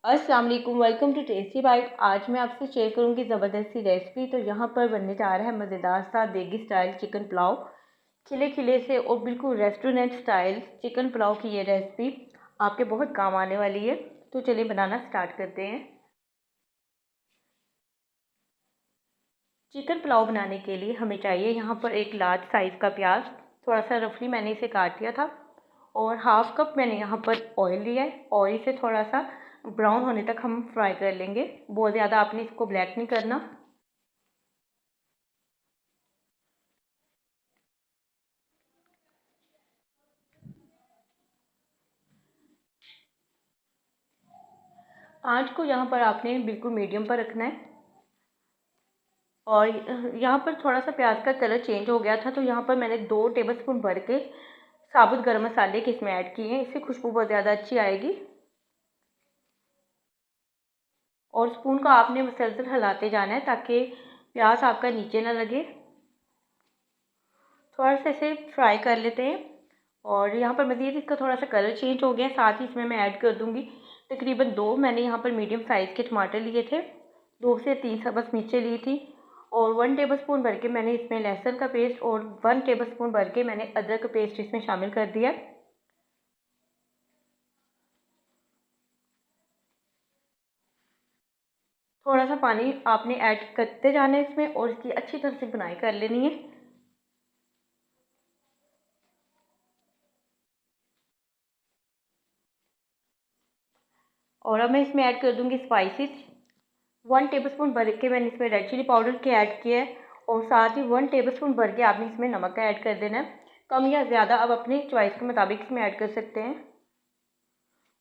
अस्सलाम वालेकुम, welcome to tasty bite. आज मैं आपसे शेयर करूंगी ज़बरदस्ती रेसिपी। तो यहाँ पर बनने जा रहा है मज़ेदार सा देगी स्टाइल चिकन पुलाव, खिले खिले से और बिल्कुल रेस्टोरेंट स्टाइल चिकन पुलाव की ये रेसिपी आपके बहुत काम आने वाली है। तो चलिए बनाना स्टार्ट करते हैं। चिकन पुलाव बनाने के लिए हमें चाहिए यहाँ पर एक लार्ज साइज़ का प्याज, थोड़ा सा रफली मैंने इसे काट लिया था, और हाफ कप मैंने यहाँ पर ऑयल लिया है और इसे थोड़ा सा ब्राउन होने तक हम फ्राई कर लेंगे। बहुत ज़्यादा आपने इसको ब्लैक नहीं करना। आंच को यहाँ पर आपने बिल्कुल मीडियम पर रखना है। और यहाँ पर थोड़ा सा प्याज का कलर चेंज हो गया था, तो यहाँ पर मैंने 2 टेबलस्पून भर के साबुत गरम मसाले के इसमें ऐड किए हैं। इससे खुशबू बहुत ज़्यादा अच्छी आएगी। और स्पून को आपने मुसलसल हिलाते जाना है ताकि प्याज आपका नीचे ना लगे। थोड़ा सा इसे फ्राई कर लेते हैं। और यहाँ पर मज़ीद इसका थोड़ा सा कलर चेंज हो गया। साथ ही इसमें मैं ऐड कर दूँगी तकरीबन 2 मैंने यहाँ पर मीडियम साइज़ के टमाटर लिए थे, 2 से 3 सब्ज़ मिर्चें ली थी, और 1 टेबलस्पून भर के मैंने इसमें लहसुन का पेस्ट और 1 टेबलस्पून भर के मैंने अदरक का पेस्ट इसमें शामिल कर दिया। थोड़ा सा पानी आपने ऐड करते जाना है इसमें और इसकी अच्छी तरह से बुनाई कर लेनी है। और अब मैं इसमें ऐड कर दूँगी स्पाइसेस। 1 टेबलस्पून भर के मैंने इसमें रेड चिली पाउडर के ऐड किया है, और साथ ही 1 टेबलस्पून भर के आपने इसमें नमक का ऐड कर देना है। कम या ज़्यादा अब अपने चॉइस के मुताबिक इसमें ऐड कर सकते हैं।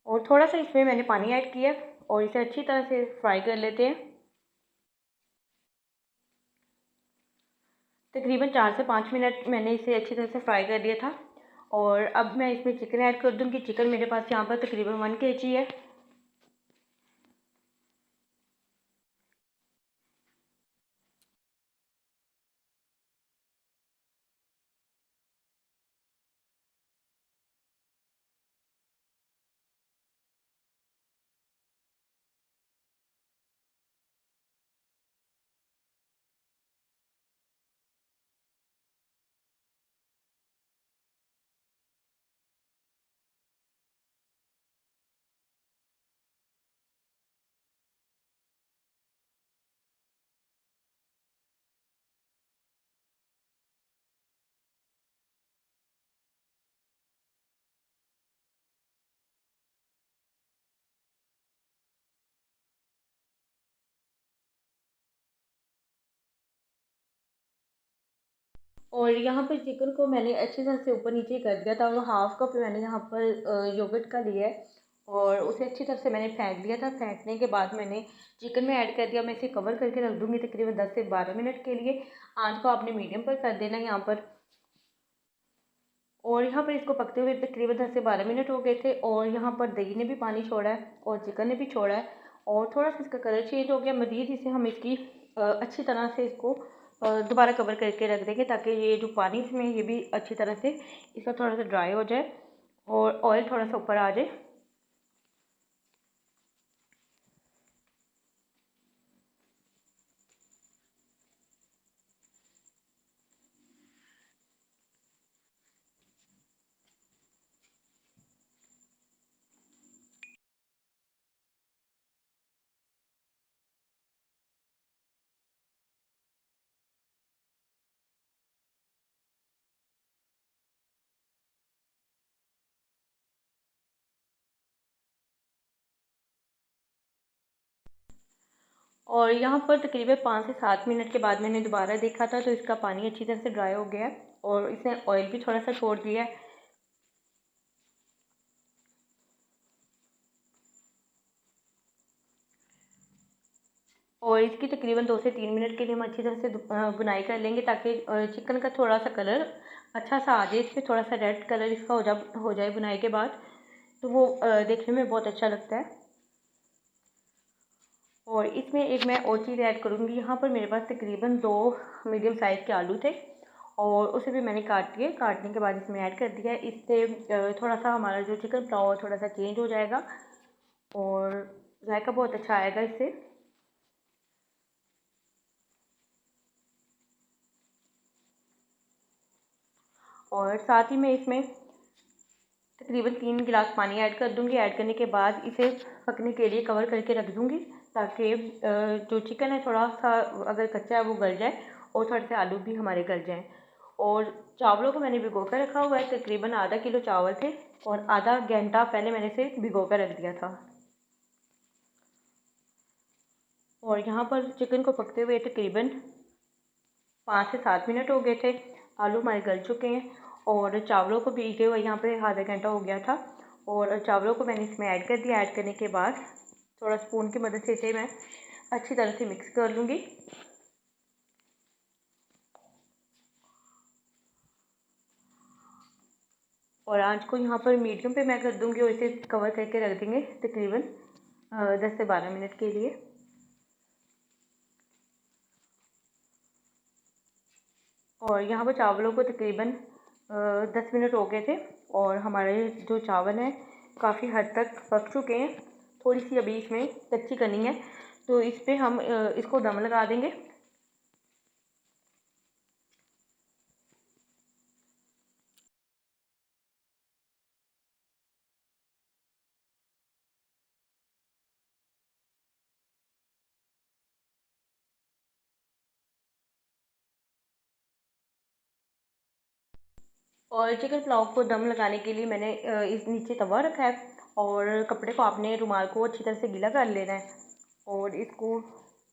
और थोड़ा सा इसमें मैंने पानी ऐड किया और इसे अच्छी तरह से फ्राई कर लेते हैं। तकरीबन 4 से 5 मिनट मैंने इसे अच्छी तरह से फ्राई कर लिया था। और अब मैं इसमें चिकन ऐड कर दूँगी। चिकन मेरे पास यहाँ पर तकरीबन 1 kg है। और यहाँ पर चिकन को मैंने अच्छी तरह से ऊपर नीचे कर दिया था। और हाफ कप मैंने यहाँ पर योगर्ट का लिया है और उसे अच्छी तरह से मैंने फेंट लिया था। फेंटने के बाद मैंने चिकन में ऐड कर दिया। मैं इसे कवर करके रख दूँगी तकरीबन 10 से 12 मिनट के लिए। आंच को आपने मीडियम पर कर देना है यहाँ पर। और यहाँ पर इसको पकते हुए तकरीबन 10 से 12 मिनट हो गए थे, और यहाँ पर दही ने भी पानी छोड़ा है और चिकन ने भी छोड़ा है, और थोड़ा सा इसका कलर चेंज हो गया। मज़ीद इसे हम इसकी अच्छी तरह से इसको दोबारा कवर करके रख देंगे ताकि ये जो पानी इसमें ये भी अच्छी तरह से इसका थोड़ा सा ड्राई हो जाए और ऑयल थोड़ा सा ऊपर आ जाए। और यहाँ पर तकरीबन 5 से 7 मिनट के बाद मैंने दोबारा देखा था तो इसका पानी अच्छी तरह से ड्राई हो गया है और इसने ऑयल भी थोड़ा सा छोड़ दिया है। और इसकी तकरीबन 2 से 3 मिनट के लिए हम अच्छी तरह से बुनाई कर लेंगे ताकि चिकन का थोड़ा सा कलर अच्छा सा आ जाए। इस पर थोड़ा सा रेड कलर इसका हो जाए बुनाई के बाद, तो वो देखने में बहुत अच्छा लगता है। और इसमें एक मैं और चीज़ ऐड करूँगी। यहाँ पर मेरे पास तकरीबन 2 मीडियम साइज़ के आलू थे और उसे भी मैंने काट लिए। काटने के बाद इसमें ऐड कर दिया। इससे थोड़ा सा हमारा जो चिकन पुलाव है थोड़ा सा चेंज हो जाएगा और जायका बहुत अच्छा आएगा इससे। और साथ ही मैं इसमें तकरीबन 3 गिलास पानी ऐड कर दूँगी। ऐड करने के बाद इसे पकने के लिए कवर करके रख दूँगी, ताकि जो चिकन है थोड़ा सा अगर कच्चा है वो गल जाए और थोड़े से आलू भी हमारे गल जाएँ। और चावलों को मैंने भिगो कर रखा हुआ है, तकरीबन आधा किलो चावल थे और आधा घंटा पहले मैंने इसे भिगो कर रख दिया था। और यहाँ पर चिकन को पकते हुए तकरीबन 5 से 7 मिनट हो गए थे। आलू हमारे गल चुके हैं और चावलों को भीगे हुए यहाँ पे आधा घंटा हो गया था। और चावलों को मैंने इसमें ऐड कर दिया। ऐड करने के बाद थोड़ा स्पून की मदद से इसे मैं अच्छी तरह से मिक्स कर लूँगी। और आंच को यहाँ पर मीडियम पे मैं कर दूँगी और इसे कवर करके रख देंगे तकरीबन 10 से 12 मिनट के लिए। और यहाँ पर चावलों को तकरीबन 10 मिनट हो गए थे और हमारे जो चावल हैं काफ़ी हद तक पक चुके हैं। थोड़ी सी अभी इसमें कच्ची करनी है, तो इस पे हम इसको दम लगा देंगे। और चिकन पुलाव को दम लगाने के लिए मैंने इस नीचे तवा रखा है और कपड़े को आपने रुमाल को अच्छी तरह से गीला कर लेना है। और इसको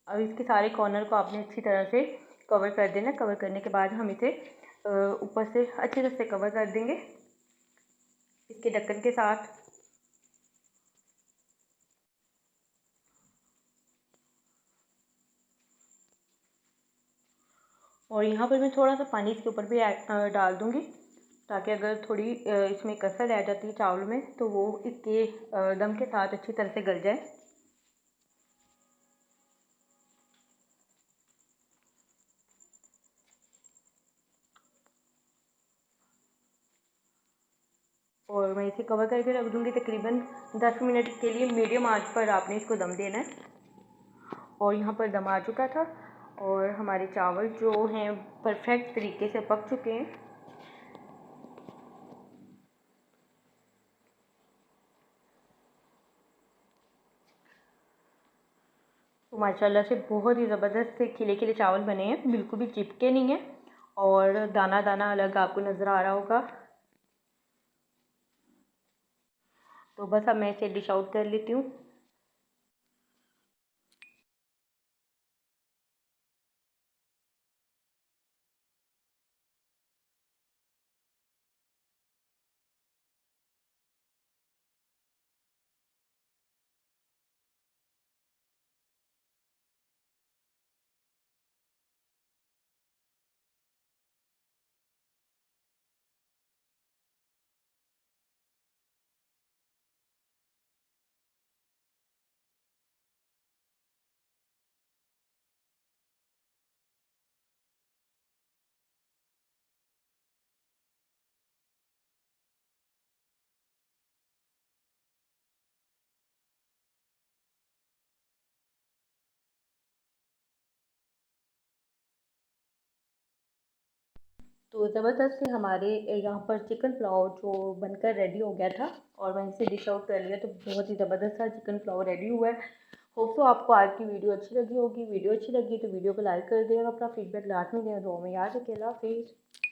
अब इसके सारे कॉर्नर को आपने अच्छी तरह से कवर कर देना। कवर करने के बाद हम इसे ऊपर से अच्छी तरह से कवर कर देंगे इसके ढक्कन के साथ। और यहाँ पर मैं थोड़ा सा पानी इसके ऊपर भी डाल दूँगी, ताकि अगर थोड़ी इसमें कसर रह जाती है चावल में तो वो इसके दम के साथ अच्छी तरह से गल जाए। और मैं इसे कवर करके रख दूँगी तकरीबन 10 मिनट के लिए। मीडियम आंच पर आपने इसको दम देना है। और यहाँ पर दम आ चुका था और हमारे चावल जो हैं परफेक्ट तरीके से पक चुके हैं। तो माशाल्लाह से बहुत ही ज़बरदस्त से खिले खिले चावल बने हैं, बिल्कुल भी चिपके नहीं हैं और दाना दाना अलग आपको नज़र आ रहा होगा। तो बस अब मैं इसे डिश आउट कर लेती हूँ। तो ज़बरदस्त से हमारे यहाँ पर चिकन पुलाव जो बनकर रेडी हो गया था और मैंने इसे डिश आउट कर लिया। तो बहुत ही ज़बरदस्त सा चिकन पुलाव रेडी हुआ है। होप तो आपको आज की वीडियो अच्छी लगी होगी। वीडियो अच्छी लगी तो वीडियो को लाइक कर दें और अपना फीडबैक लाजमी दें। दुआ में याद रखें। अल्लाह हाफिज़।